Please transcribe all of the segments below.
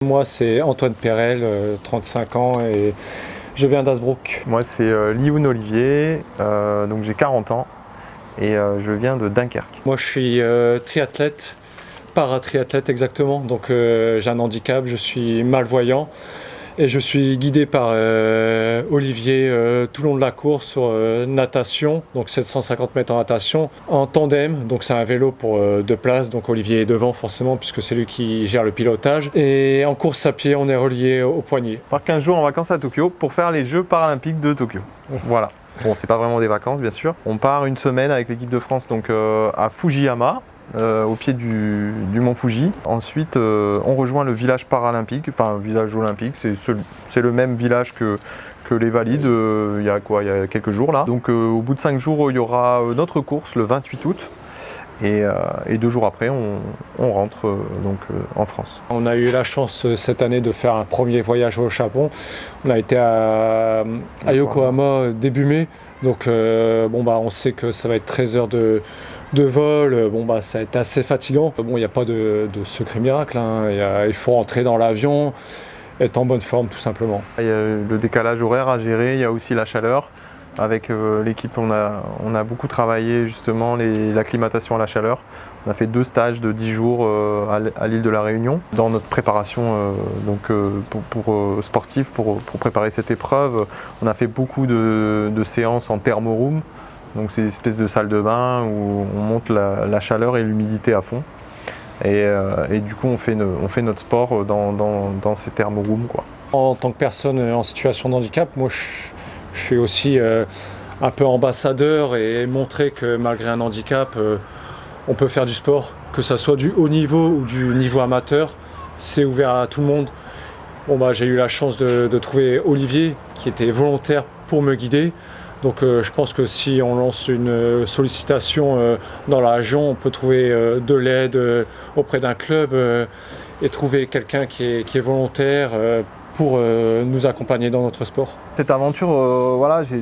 Moi, c'est Antoine Perel, 35 ans et je viens d'Hazebrouck. Moi, c'est Lioun Olivier, donc j'ai 40 ans et je viens de Dunkerque. Moi, je suis triathlète, paratriathlète exactement. Donc, j'ai un handicap, je suis malvoyant et je suis guidé par Olivier tout le long de la course sur natation, donc 750 mètres en natation, en tandem. Donc, c'est un vélo pour deux places. Donc, Olivier est devant forcément puisque c'est lui qui gère le pilotage. Et en course à pied, on est relié au poignet. On part 15 jours en vacances à Tokyo pour faire les Jeux paralympiques de Tokyo. Voilà. Bon, c'est pas vraiment des vacances, bien sûr. On part une semaine avec l'équipe de France donc, à Fujiyama, au pied du mont Fuji. Ensuite, on rejoint le village paralympique, enfin village olympique. C'est le même village que les Valides il y a quelques jours là. Donc au bout de 5 jours, il y aura notre course le 28 août. Et 2 jours après, on rentre en France. On a eu la chance cette année de faire un premier voyage au Japon. On a été à Yokohama début mai. Donc on sait que ça va être 13 heures de vol. Ça va être assez fatigant. Bon, il n'y a pas de secret miracle, hein. Il faut rentrer dans l'avion, être en bonne forme tout simplement. Il y a le décalage horaire à gérer, il y a aussi la chaleur. Avec l'équipe, on a beaucoup travaillé justement l'acclimatation à la chaleur. On a fait 2 stages de 10 jours à l'île de la Réunion. Dans notre préparation pour sportifs, pour préparer cette épreuve, on a fait beaucoup de séances en thermoroom. Donc c'est une espèce de salle de bain où on monte la chaleur et l'humidité à fond. Et du coup, on fait notre sport dans ces thermorooms, quoi. En tant que personne en situation de handicap, moi je suis aussi un peu ambassadeur et montrer que malgré un handicap, on peut faire du sport, que ça soit du haut niveau ou du niveau amateur, c'est ouvert à tout le monde. J'ai eu la chance de trouver Olivier qui était volontaire pour me guider. Donc je pense que si on lance une sollicitation dans la région, on peut trouver de l'aide auprès d'un club et trouver quelqu'un qui est volontaire pour nous accompagner dans notre sport. Cette aventure, j'ai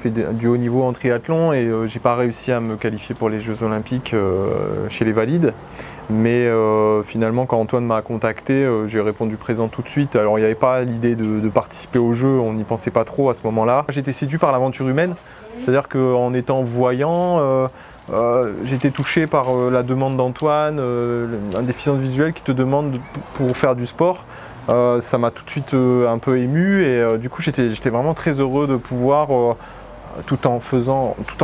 fait du haut niveau en triathlon et j'ai pas réussi à me qualifier pour les Jeux Olympiques chez les Valides. Mais finalement, quand Antoine m'a contacté, j'ai répondu présent tout de suite. Alors il n'y avait pas l'idée de participer aux Jeux, on n'y pensait pas trop à ce moment-là. J'étais séduit par l'aventure humaine, c'est-à-dire qu'en étant voyant, j'étais touché par la demande d'Antoine, un déficient visuel qui te demande pour faire du sport. Ça m'a tout de suite un peu ému et du coup j'étais vraiment très heureux de pouvoir, tout en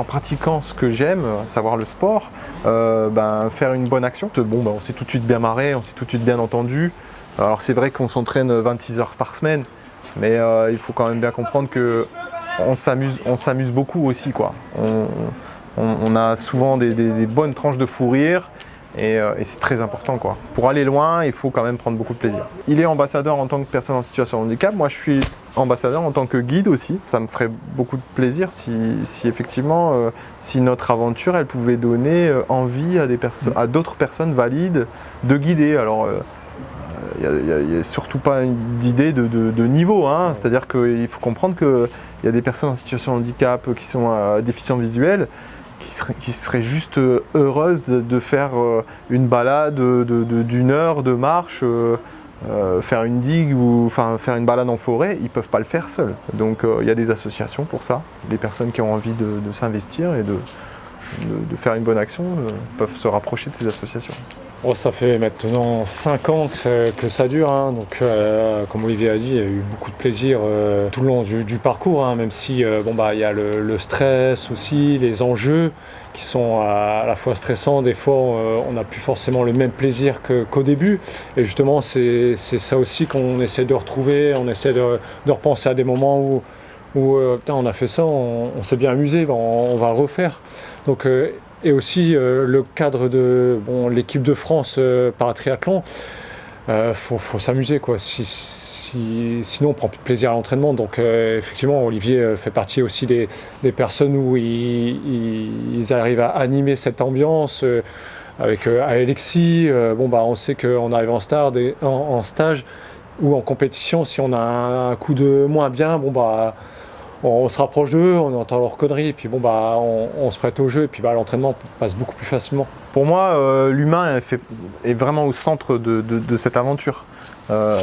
pratiquant ce que j'aime, à savoir le sport, faire une bonne action. On s'est tout de suite bien marré, on s'est tout de suite bien entendu. Alors c'est vrai qu'on s'entraîne 26 heures par semaine, mais il faut quand même bien comprendre qu'on s'amuse beaucoup aussi, quoi. On a souvent des bonnes tranches de fou rire. Et c'est très important, quoi. Pour aller loin, il faut quand même prendre beaucoup de plaisir. Il est ambassadeur en tant que personne en situation de handicap. Moi, je suis ambassadeur en tant que guide aussi. Ça me ferait beaucoup de plaisir si effectivement, si notre aventure, elle pouvait donner envie à d'autres personnes valides de guider. Alors, il n'y a surtout pas d'idée de niveau, hein. C'est-à-dire qu'il faut comprendre qu'il y a des personnes en situation de handicap qui sont déficients visuels, qui serait juste heureuse de faire une balade d'une heure de marche, faire une digue ou faire une balade en forêt, ils ne peuvent pas le faire seuls. Donc il y a des associations pour ça. Les personnes qui ont envie de s'investir et de faire une bonne action peuvent se rapprocher de ces associations. Ça fait maintenant 5 ans que ça dure, hein. Donc comme Olivier a dit, il y a eu beaucoup de plaisir tout le long du parcours, hein. Même si il y a le stress aussi, les enjeux qui sont à la fois stressants. Des fois on n'a plus forcément le même plaisir qu'au début, et justement c'est ça aussi qu'on essaie de retrouver. On essaie de repenser à des moments où on a fait ça, on s'est bien amusé, on va le refaire. Donc et aussi le cadre de l'équipe de France paratriathlon, faut s'amuser, quoi. Sinon on prend plus de plaisir à l'entraînement. Donc effectivement, Olivier fait partie aussi des personnes où ils arrivent à animer cette ambiance avec Alexis. On sait qu'on arrive en stage ou en compétition, si on a un coup de moins bien, on se rapproche d'eux, on entend leurs conneries, et puis on se prête au jeu, et puis l'entraînement passe beaucoup plus facilement. Pour moi, l'humain est vraiment au centre de cette aventure.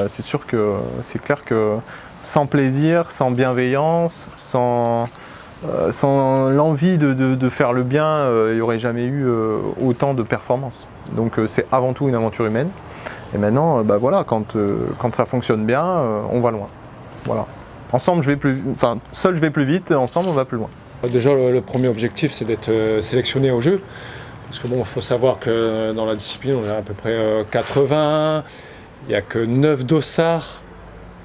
C'est sûr que c'est clair que sans plaisir, sans bienveillance, sans l'envie de faire le bien, il n'y aurait jamais eu autant de performances. Donc c'est avant tout une aventure humaine. Et maintenant, voilà, quand ça fonctionne bien, on va loin. Voilà. Ensemble, seul je vais plus vite, ensemble on va plus loin. Déjà, le premier objectif, c'est d'être sélectionné au jeu. Parce que bon, il faut savoir que dans la discipline, on est à peu près 80. Il n'y a que 9 dossards,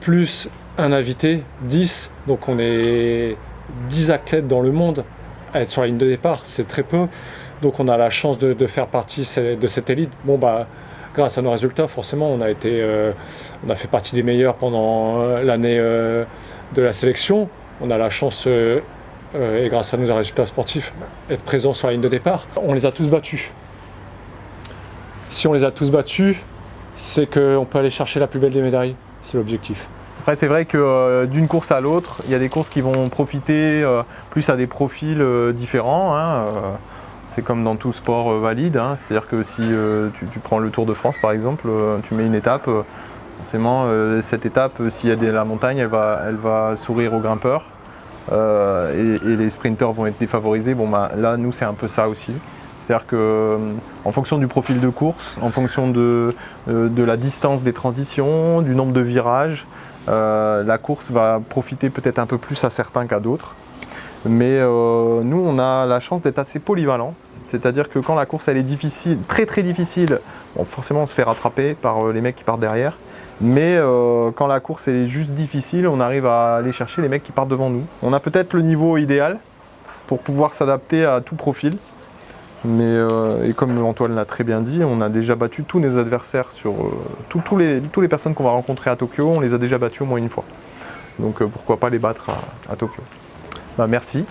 plus un invité, 10. Donc on est 10 athlètes dans le monde à être sur la ligne de départ. C'est très peu. Donc on a la chance de faire partie de cette élite. Bon, grâce à nos résultats, forcément, on a fait partie des meilleurs pendant l'année de la sélection. On a la chance, et grâce à nos résultats sportifs, être présents sur la ligne de départ. On les a tous battus. Si on les a tous battus, c'est qu'on peut aller chercher la plus belle des médailles. C'est l'objectif. Après, c'est vrai que d'une course à l'autre, il y a des courses qui vont profiter plus à des profils différents. C'est comme dans tout sport valide. C'est-à-dire que si tu prends le Tour de France, par exemple, tu mets une étape, forcément, cette étape, s'il y a la montagne, elle va sourire aux grimpeurs. Et les sprinteurs vont être défavorisés. Là, nous, c'est un peu ça aussi. C'est-à-dire qu'en fonction du profil de course, en fonction de la distance des transitions, du nombre de virages, la course va profiter peut-être un peu plus à certains qu'à d'autres. Mais nous, on a la chance d'être assez polyvalent. C'est-à-dire que quand la course elle est difficile, très très difficile, forcément on se fait rattraper par les mecs qui partent derrière. Mais quand la course est juste difficile, on arrive à aller chercher les mecs qui partent devant nous. On a peut-être le niveau idéal pour pouvoir s'adapter à tout profil. Mais et comme Antoine l'a très bien dit, on a déjà battu tous nos adversaires sur tous les personnes qu'on va rencontrer à Tokyo, on les a déjà battus au moins une fois. Donc pourquoi pas les battre à Tokyo. Merci.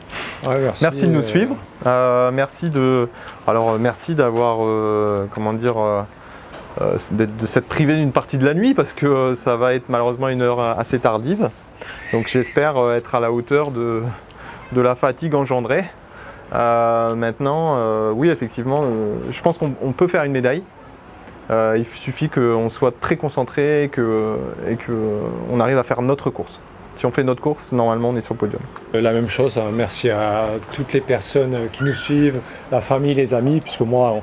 Ouais, merci de nous suivre. Merci d'avoir de s'être privé d'une partie de la nuit parce que ça va être malheureusement une heure assez tardive. Donc j'espère être à la hauteur de la fatigue engendrée. Maintenant, oui, effectivement, je pense qu'on peut faire une médaille. Il suffit qu'on soit très concentré et qu'on arrive à faire notre course. Si on fait notre course, normalement, on est sur le podium. La même chose, merci à toutes les personnes qui nous suivent, la famille, les amis, puisque moi,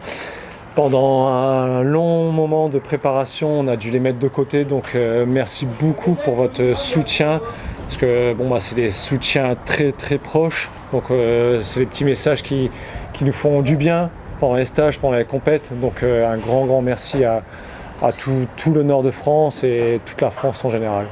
pendant un long moment de préparation, on a dû les mettre de côté. Donc, merci beaucoup pour votre soutien. Parce que c'est des soutiens très très proches, donc c'est des petits messages qui nous font du bien pendant les stages, pendant les compètes. Donc un grand merci à tout le nord de France et toute la France en général.